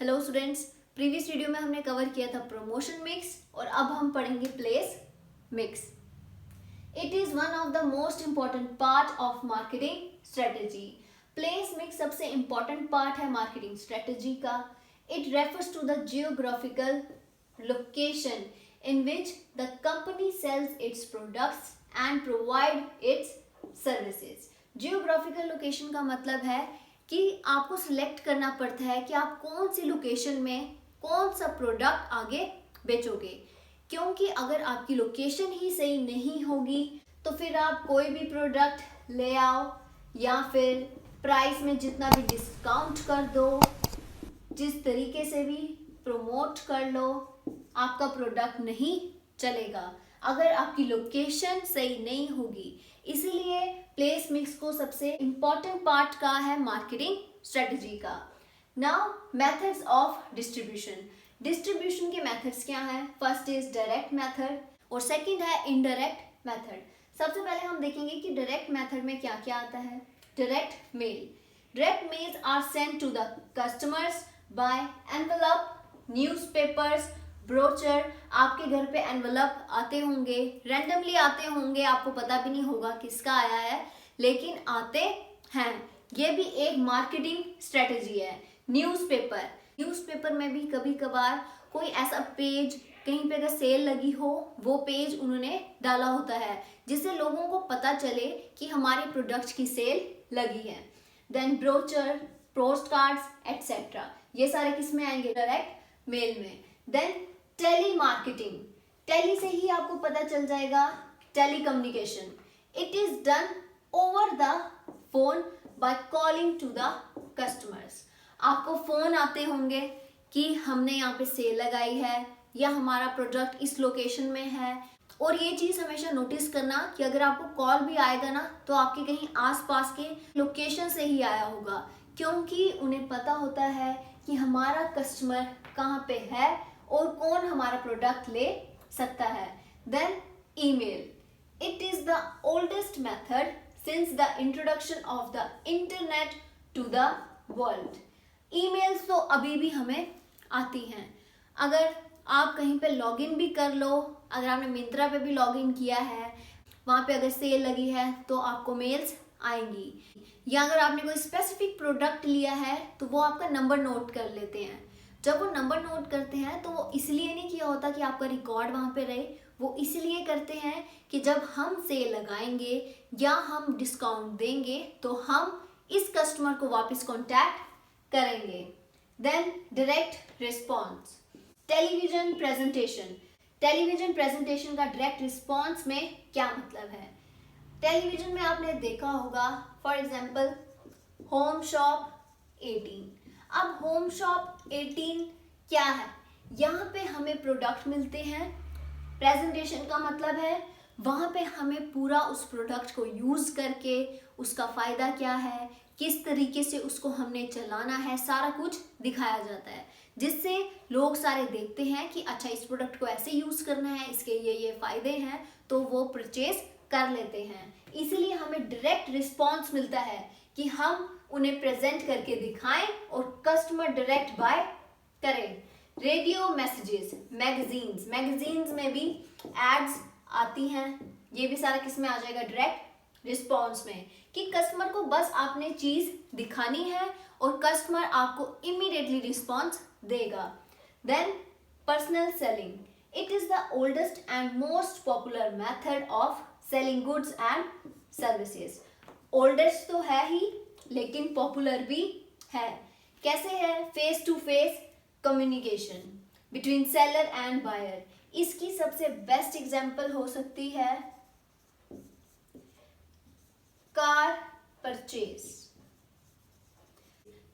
Hello students, previous video में हमने cover किया था प्रमोशन मिक्स और अब हम पढ़ेंगे place mix. It is one of the most important part of marketing strategy. Place mix सबसे इंपॉर्टेंट पार्ट है मार्केटिंग स्ट्रेटेजी का। It refers to the geographical location in which the company sells its products and provide its services। Geographical location का मतलब है कि आपको select करना पड़ता है कि आप कौन सी लोकेशन में कौन सा प्रोडक्ट आगे बेचोगे, क्योंकि अगर आपकी लोकेशन ही सही नहीं होगी तो फिर आप कोई भी प्रोडक्ट ले आओ या फिर प्राइस में जितना भी डिस्काउंट कर दो, जिस तरीके से भी प्रमोट कर लो, आपका प्रोडक्ट नहीं चलेगा अगर आपकी लोकेशन सही नहीं होगी। इसीलिए प्लेस मिक्स को सबसे इंपॉर्टेंट पार्ट का है मार्केटिंग स्ट्रेटजी का। Now methods of distribution. Distribution के मेथड्स क्या हैं? फर्स्ट इज डायरेक्ट मेथड और सेकंड है इनडायरेक्ट मेथड। सबसे पहले हम देखेंगे कि डायरेक्ट मेथड में क्या क्या आता है। Direct mail. Direct mails are sent to the customers by envelope, newspapers, brochure. आपके घर पे एनवेलप आते होंगे, रैंडमली आते होंगे, आपको पता भी नहीं होगा किसका आया है, लेकिन आते हैं। ये भी एक मार्केटिंग स्ट्रेटजी है। न्यूज़पेपर में भी कभी कभार कोई ऐसा पेज कहीं पे अगर सेल लगी हो, वो पेज उन्होंने डाला होता है जिससे लोगों को पता चले कि हमारे प्रोडक्ट की सेल लगी है। Then brochure, postcards etcetera, ये सारे किस में आएंगे? डायरेक्ट मेल में। Then telemarketing. टेली से ही आपको पता चल जाएगा, telecommunication. It is done over the phone by calling to the customers. आपको फोन आते होंगे कि हमने यहाँ पे सेल लगाई है या हमारा प्रोडक्ट इस लोकेशन में है। और ये चीज हमेशा नोटिस करना कि अगर आपको कॉल भी आएगा ना तो आपके कहीं आसपास के लोकेशन से ही आया होगा, क्योंकि उन्हें पता होता है कि हमारा कस्टमर कहाँ पे है और कौन हमारा प्रोडक्ट ले सकता है। Then email. It is the oldest method since the introduction of the internet to the world. Emails तो अभी भी हमें आती हैं। अगर आप कहीं पे लॉगिन भी कर लो, अगर आपने मिंत्रा पे भी लॉगिन किया है, वहाँ पे अगर सेल लगी है तो आपको मेल्स आएंगी। या अगर आपने कोई स्पेसिफिक प्रोडक्ट लिया है तो वो आपका नंबर नोट कर लेते हैं। जब वो नंबर नोट करते हैं तो वो इसलिए नहीं किया होता कि आपका रिकॉर्ड वहाँ पे रहे, वो इसलिए करते हैं कि जब हम सेल लगाएंगे या हम डिस्काउंट देंगे तो हम इस कस्टमर को वापस कॉन्टैक्ट करेंगे। Then direct response. Television presentation. Television presentation का डायरेक्ट रिस्पॉन्स में क्या मतलब है? टेलीविजन में आपने देखा होगा, फॉर एग्जाम्पल होम शॉप 18। अब होम शॉप 18 क्या है? यहाँ पे हमें प्रोडक्ट मिलते हैं। प्रेजेंटेशन का मतलब है वहाँ पे हमें पूरा उस प्रोडक्ट को यूज करके उसका फायदा क्या है, किस तरीके से उसको हमने चलाना है, सारा कुछ दिखाया जाता है, जिससे लोग सारे देखते हैं कि अच्छा इस प्रोडक्ट को ऐसे यूज करना है, इसके ये फायदे हैं, तो वो परचेज कर लेते हैं। इसीलिए हमें डायरेक्ट रिस्पॉन्स मिलता है कि हम उन्हें प्रेजेंट करके दिखाएं और कस्टमर डायरेक्ट बाय करें। रेडियो मैसेजेस, मैगजीन्स में भी एड्स आती हैं। ये भी सारा किस में आ जाएगा? डायरेक्ट रिस्पॉन्स में, कि कस्टमर को बस आपने चीज दिखानी है और कस्टमर आपको इमीडिएटली रिस्पॉन्स देगा। Then personal selling. It is the oldest and most popular method of selling goods and services. Oldest तो है ही लेकिन पॉपुलर भी है। कैसे है? Face to face communication between seller and buyer. इसकी सबसे बेस्ट एग्जांपल हो सकती है कार परचेज।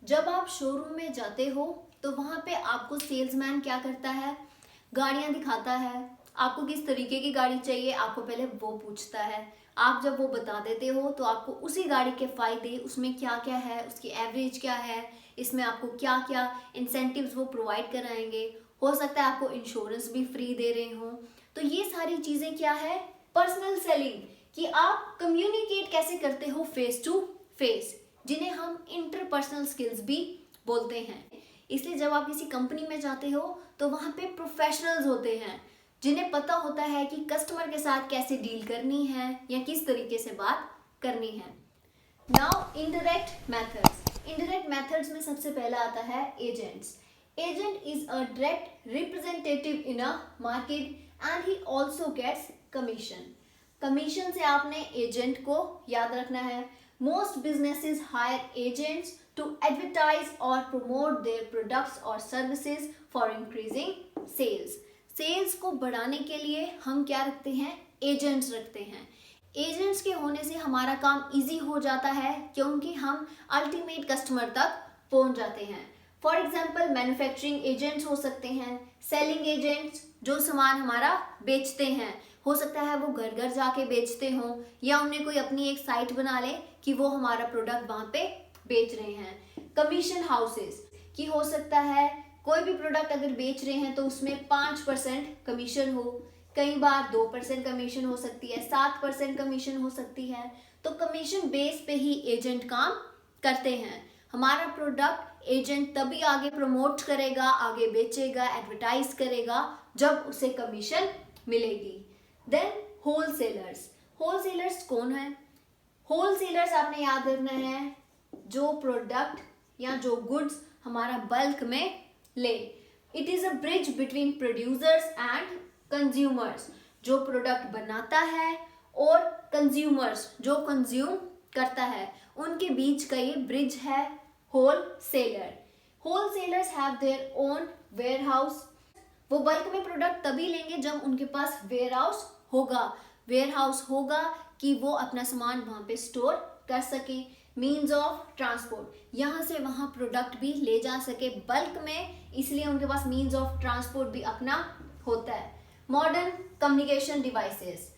जब आप शोरूम में जाते हो तो वहां पे आपको सेल्समैन क्या करता है? गाड़ियां दिखाता है। आपको किस तरीके की गाड़ी चाहिए आपको पहले वो पूछता है। आप जब वो बता देते हो तो आपको उसी गाड़ी के फायदे, उसमें क्या क्या है, उसकी एवरेज क्या है, इसमें आपको क्या क्या इंसेंटिव्स वो प्रोवाइड कराएंगे, हो सकता है आपको इंश्योरेंस भी फ्री दे रहे हो। तो ये सारी चीजें क्या है? पर्सनल सेलिंग, कि आप कम्युनिकेट कैसे करते हो फेस टू फेस, जिन्हें हम इंटरपर्सनल स्किल्स भी बोलते हैं। इसलिए जब आप किसी कंपनी में जाते हो तो वहाँ पे प्रोफेशनल्स होते हैं जिन्हें पता होता है कि कस्टमर के साथ कैसे डील करनी है या किस तरीके से बात करनी है। Now indirect methods. Indirect methods में सबसे पहला आता है agents. Agent is a direct representative in a market and he also gets commission. Commission से आपने एजेंट को याद रखना है। Most businesses hire agents to advertise और प्रमोट देयर प्रोडक्ट्स और services for increasing sales. Sales को बढ़ाने के लिए हम क्या रखते हैं? एजेंट्स रखते हैं। एजेंट्स के होने से हमारा काम इजी हो जाता है क्योंकि हम अल्टीमेट कस्टमर तक पहुंच जाते हैं। फॉर एग्जाम्पल मैन्युफैक्चरिंग एजेंट्स हो सकते हैं, सेलिंग एजेंट्स जो सामान हमारा बेचते हैं, हो सकता है वो घर घर जाके बेचते हों या उन्हें कोई अपनी एक साइट बना ले कि वो हमारा प्रोडक्ट वहाँ पे बेच रहे हैं। कमीशन हाउसेस की हो सकता है कोई भी प्रोडक्ट अगर बेच रहे हैं तो उसमें 5% कमीशन हो, कई बार 2% कमीशन हो सकती है, 7% कमीशन हो सकती है। तो कमीशन बेस पे ही एजेंट काम करते हैं। हमारा प्रोडक्ट एजेंट तभी आगे प्रमोट करेगा, आगे बेचेगा, एडवर्टाइज करेगा जब उसे कमीशन मिलेगी। Then wholesalers. होलसेलर्स कौन है? होलसेलर्स आपने याद रखना है जो प्रोडक्ट या जो गुड्स हमारा बल्क में ले। It is a bridge between producers and consumers. जो प्रोडक्ट बनाता है और कंज्यूमर्स जो कंज्यूम करता है, उनके बीच का ये ब्रिज है wholesaler. Wholesalers have their own warehouse. वो बल्क में प्रोडक्ट तभी लेंगे जब उनके पास वेयरहाउस होगा। वेयरहाउस होगा कि वो अपना सामान वहां पे स्टोर कर सके। मीन्स ऑफ ट्रांसपोर्ट, यहाँ से वहाँ प्रोडक्ट भी ले जा सके बल्क में, इसलिए उनके पास मीन्स ऑफ ट्रांसपोर्ट भी अपना होता है। Modern communication devices.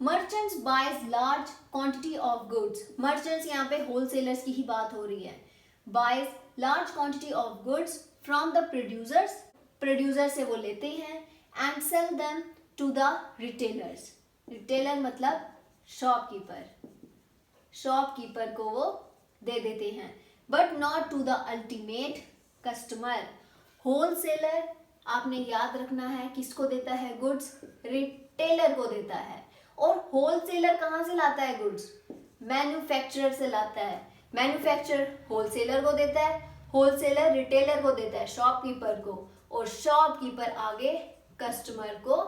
Merchants buys large quantity of goods. Merchants यहाँ पे होलसेलर्स की ही बात हो रही है। Buys large quantity of goods from the producers. Producer से वो लेते हैं and sell them to the retailers. Retailer मतलब शॉपकीपर। शॉपकीपर को वो दे देते हैं, but not to the ultimate customer. Wholesaler आपने याद रखना है किसको देता है गुड्स? रिटेलर को देता है। और होलसेलर कहाँ से लाता है गुड्स? मैन्युफैक्चरर से लाता है। मैन्युफैक्चरर होलसेलर को देता है, होलसेलर रिटेलर को देता है, शॉपकीपर को, और शॉपकीपर आगे कस्टमर को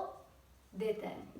देता है।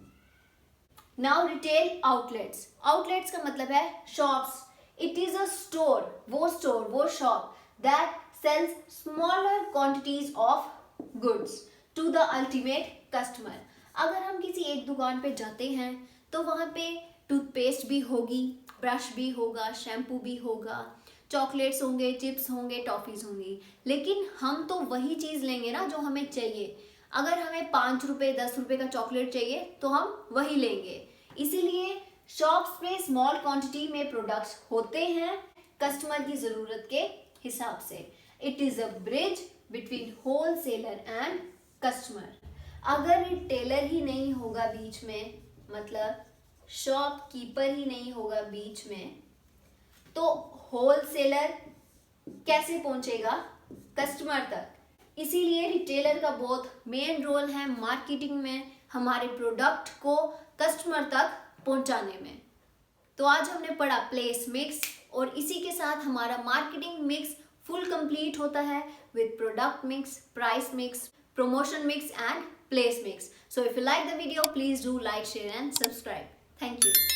Now retail outlets. आउटलेट्स का मतलब है shops. It is a store, वो shop that sells smaller quantities of goods to the ultimate customer. अगर हम किसी एक दुकान पे जाते हैं तो वहाँ पे टूथपेस्ट भी होगी, ब्रश भी होगा, शैम्पू भी होगा, चॉकलेट्स होंगे, चिप्स होंगे, टॉफीज होंगी, लेकिन हम तो वही चीज़ लेंगे ना जो हमें चाहिए। अगर हमें 5 रुपये 10 रुपये का चॉकलेट चाहिए तो हम वही लेंगे। इसीलिए शॉप्स पे स्मॉल क्वांटिटी में प्रोडक्ट्स होते हैं कस्टमर की ज़रूरत के हिसाब से। It is a bridge between wholesaler and customer. अगर रिटेलर ही नहीं होगा बीच में, मतलब शॉपकीपर ही नहीं होगा बीच में, तो होलसेलर कैसे पहुंचेगा कस्टमर तक? इसीलिए रिटेलर का बहुत मेन रोल है मार्केटिंग में, हमारे प्रोडक्ट को कस्टमर तक पहुंचाने में। तो आज हमने पढ़ा प्लेस मिक्स, और इसी के साथ हमारा मार्केटिंग मिक्स फुल कंप्लीट होता है with product mix, price mix, promotion mix and place mix. So if you like the video, please do like, share and subscribe. Thank you.